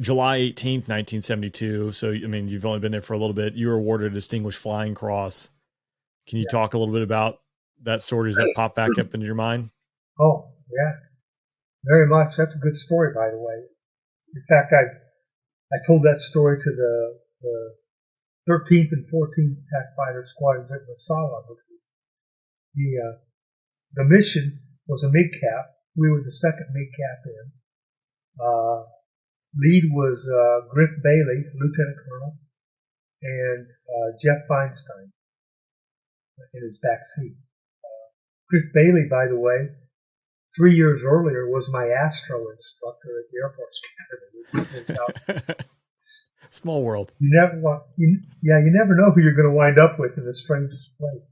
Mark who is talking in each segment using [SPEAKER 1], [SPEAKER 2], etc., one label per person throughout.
[SPEAKER 1] July 18th, 1972. So, I mean, you've only been there for a little bit. You were awarded a Distinguished Flying Cross. Can you
[SPEAKER 2] Yeah.
[SPEAKER 1] talk a little bit about that story? Does that pop back up into your mind?
[SPEAKER 2] Oh, yeah, very much. That's a good story, by the way. In fact, I told that story to the 13th and 14th Attack Fighter Squadrons at Masala. The the mission was a MiG cap. We were the second MiG cap in. Uh, Lead was Griff Bailey, Lieutenant Colonel, and Jeff Feinstein in his back seat. Griff Bailey, by the way, 3 years earlier was my Astro instructor at the Air Force Academy.
[SPEAKER 1] Small world.
[SPEAKER 2] You never know who you're going to wind up with in the strangest place.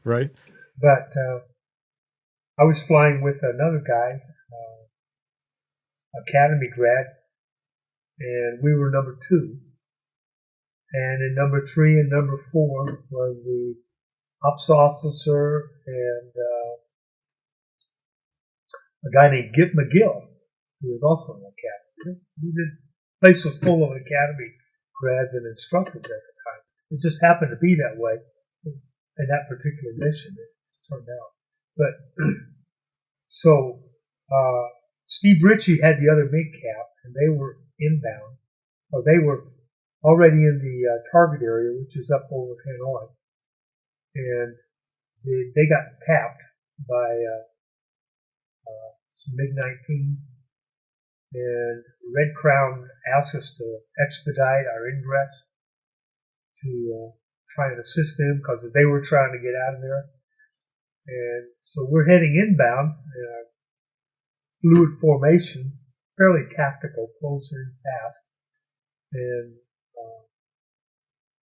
[SPEAKER 1] Right.
[SPEAKER 2] But I was flying with another guy, Academy grad, and we were number 2. And in number 3 and number 4 was the ops officer and a guy named Gip McGill, who was also an academy. The place was full of academy grads and instructors at the time. It just happened to be that way in that particular mission. It just turned out. But so Steve Ritchie had the other MiG cap, and they were inbound, or they were already in the target area, which is up over Hanoi, and they got tapped by some MiG-19s, and Red Crown asked us to expedite our ingress to try and assist them because they were trying to get out of there. And so we're heading inbound, fluid formation, fairly tactical, close in fast. And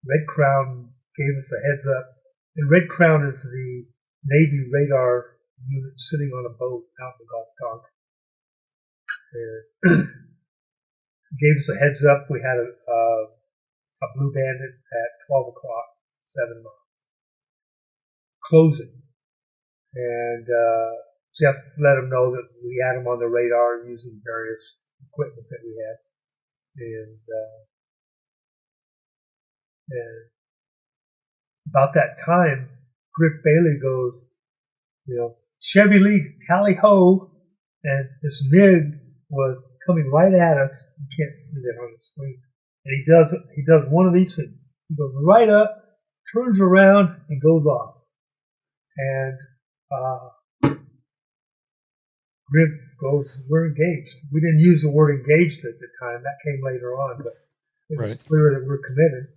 [SPEAKER 2] Red Crown gave us a heads up. And Red Crown is the Navy radar unit sitting on a boat out in the Gulf Dock. And gave us a heads up. We had a Blue Bandit at 12 o'clock, 7 miles. Closing. And Jeff let him know that we had him on the radar using various equipment that we had. And about that time, Griff Bailey goes, Chevy lead, tally ho, and this MiG was coming right at us. You can't see that on the screen. And he does one of these things. He goes right up, turns around, and goes off. And Griff goes, we're engaged. We didn't use the word engaged at the time. That came later on, but it was clear that we're committed.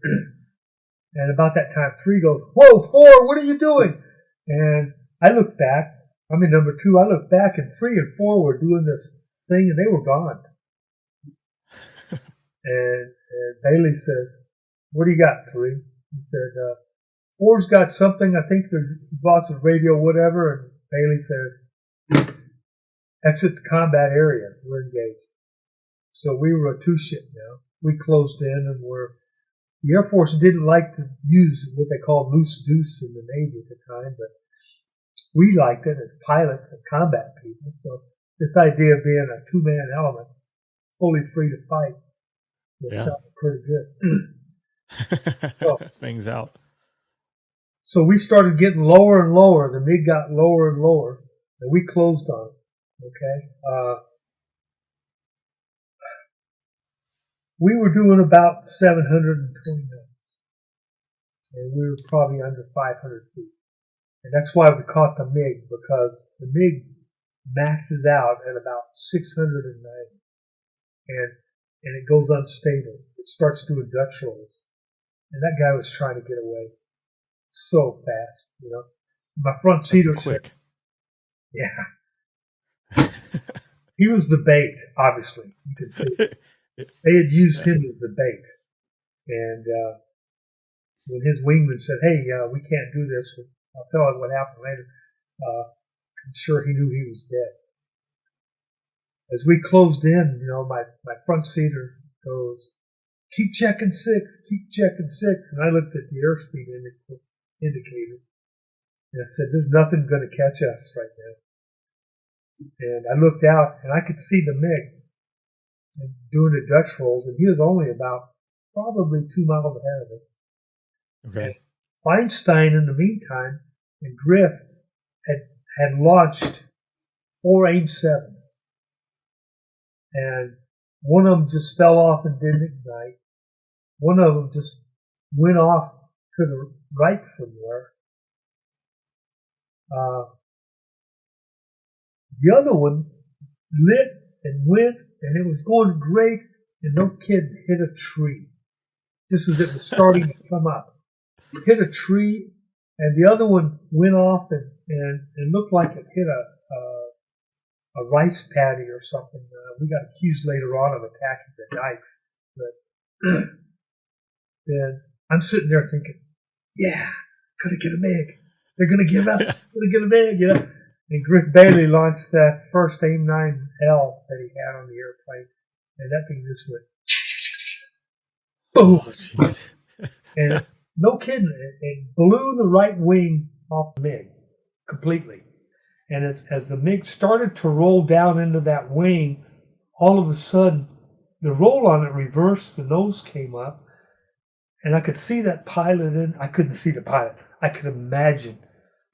[SPEAKER 2] And about that time, 3 goes, whoa, 4, what are you doing? And I look back. I'm in number 2. I look back, and 3 and 4 were doing this thing, and they were gone. and Bailey says, what do you got, 3? He said, 4's got something. I think there's lots of radio, whatever. And Bailey said, exit the combat area. We're engaged. So we were a 2-ship now. We closed in, and the Air Force didn't like to use what they call loose deuce in the Navy at the time, but we liked it as pilots and combat people. So this idea of being a 2-man element, fully free to fight, sounded pretty good.
[SPEAKER 1] Things out.
[SPEAKER 2] So we started getting lower and lower. The MiG got lower and lower, and we closed on it. Okay. We were doing about 720 knots, and we were probably under 500 feet. And that's why we caught the MiG, because the MiG maxes out at about 690, and it goes unstable. It starts doing Dutch rolls, and that guy was trying to get away so fast. My front seater
[SPEAKER 1] quick.
[SPEAKER 2] Yeah, he was the bait. Obviously, you could see. They had used him as the bait. And when his wingman said, hey, we can't do this, I'll tell you what happened later, I'm sure he knew he was dead. As we closed in, my front seater goes, keep checking 6, keep checking 6. And I looked at the airspeed indicator, and I said, there's nothing going to catch us right now. And I looked out, and I could see the MiG. and doing the Dutch rolls, and he was only about probably 2 miles ahead of us. And
[SPEAKER 1] Okay.
[SPEAKER 2] Feinstein, in the meantime, and Griff had launched 4 AIM-7s, and one of them just fell off and didn't ignite. One of them just went off to the right somewhere. The other one lit and went, and it was going great, and no kid hit a tree just as it was starting to come up. Hit a tree, and the other one went off and looked like it hit a rice paddy or something. We got accused later on of attacking the dikes, but then I'm sitting there thinking, yeah, gonna get a MiG. They're gonna give us, gonna get a MiG, you know. And Griff Bailey launched that first AIM-9L that he had on the airplane, and that thing just went boom.
[SPEAKER 1] Oh, jeez.
[SPEAKER 2] And no kidding, it blew the right wing off the MiG completely. And as the MiG started to roll down into that wing, all of a sudden, the roll on it reversed, the nose came up, and I could see that pilot in. I couldn't see the pilot. I could imagine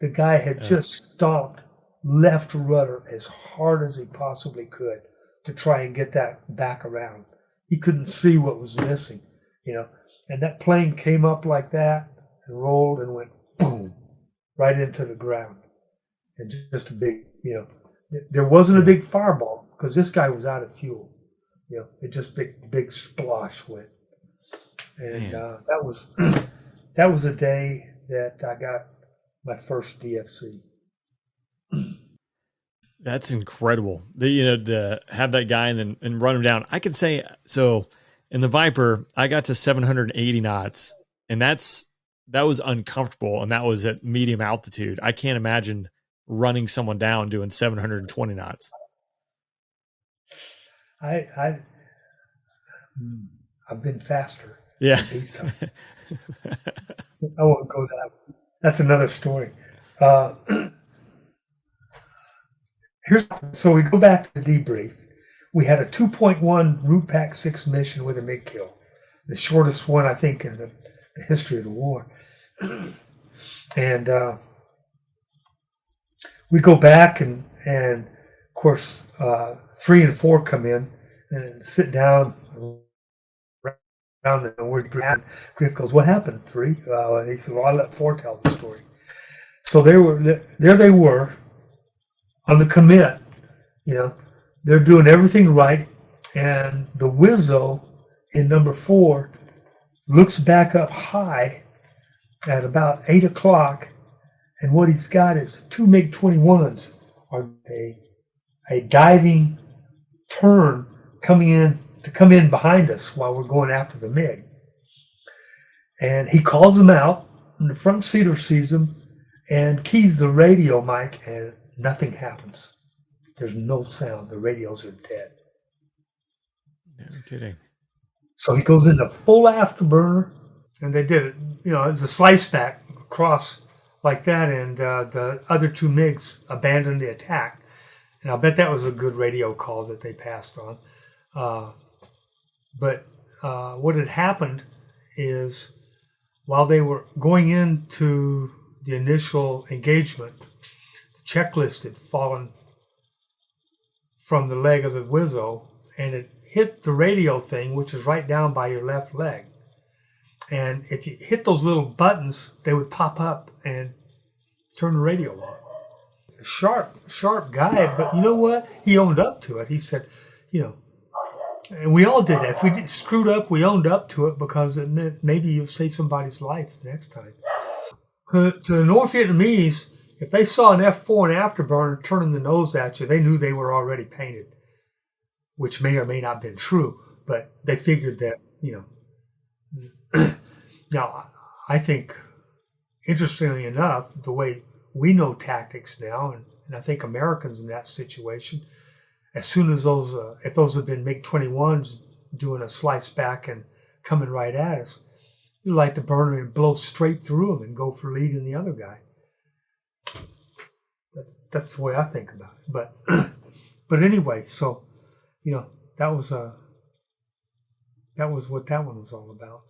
[SPEAKER 2] the guy had just stomped left rudder as hard as he possibly could to try and get that back around. He couldn't see what was missing, you know. And that plane came up like that and rolled and went boom right into the ground. And just a big, you know, there wasn't a big fireball because this guy was out of fuel. You know, it just big splosh went. And that was a day that I got my first DFC.
[SPEAKER 1] That's incredible. To have that guy and run him down. I could say so. In the Viper, I got to 780 knots, and that was uncomfortable, and that was at medium altitude. I can't imagine running someone down doing 720 knots.
[SPEAKER 2] I've been faster.
[SPEAKER 1] Yeah.
[SPEAKER 2] These times. I won't go that. That's another story. So we go back to the debrief. We had a 2.1 Root Pack 6 mission with a MiG kill, the shortest one I think in the history of the war. And we go back and of course 3 and 4 come in and sit down around the word. Griff goes, "What happened, 3?" He said, "Well, I let 4 tell the story." So there they were on the commit, you know, they're doing everything right, and the Wizzo in number 4 looks back up high at about 8 o'clock, and what he's got is 2 MiG-21s on a diving turn coming in behind us while we're going after the MiG. And he calls them out, and the front seater sees them and keys the radio mic, and nothing happens. There's no sound. The radios are dead.
[SPEAKER 1] No kidding.
[SPEAKER 2] So he goes into full afterburner, and they did it. You know, it's a slice back across like that, and the other 2 MiGs abandoned the attack. And I'll bet that was a good radio call that they passed on. But what had happened is while they were going into the initial engagement, the checklist had fallen from the leg of the Wizzo, and it hit the radio thing, which is right down by your left leg. And if you hit those little buttons, they would pop up and turn the radio off. A sharp guy, but you know what? He owned up to it. He said, you know, and we all did that. If we screwed up, we owned up to it because it meant maybe you'll save somebody's life next time. To the North Vietnamese, if they saw an F4 and afterburner turning the nose at you, they knew they were already painted, which may or may not have been true, but they figured that, you know. Now, I think, interestingly enough, the way we know tactics now, and I think Americans in that situation, as soon as those, if those had been MiG-21s doing a slice back and coming right at us, you light the burner and blow straight through them and go for leading the other guy. That's the way I think about it. But anyway, so, you know, that was that was what that one was all about.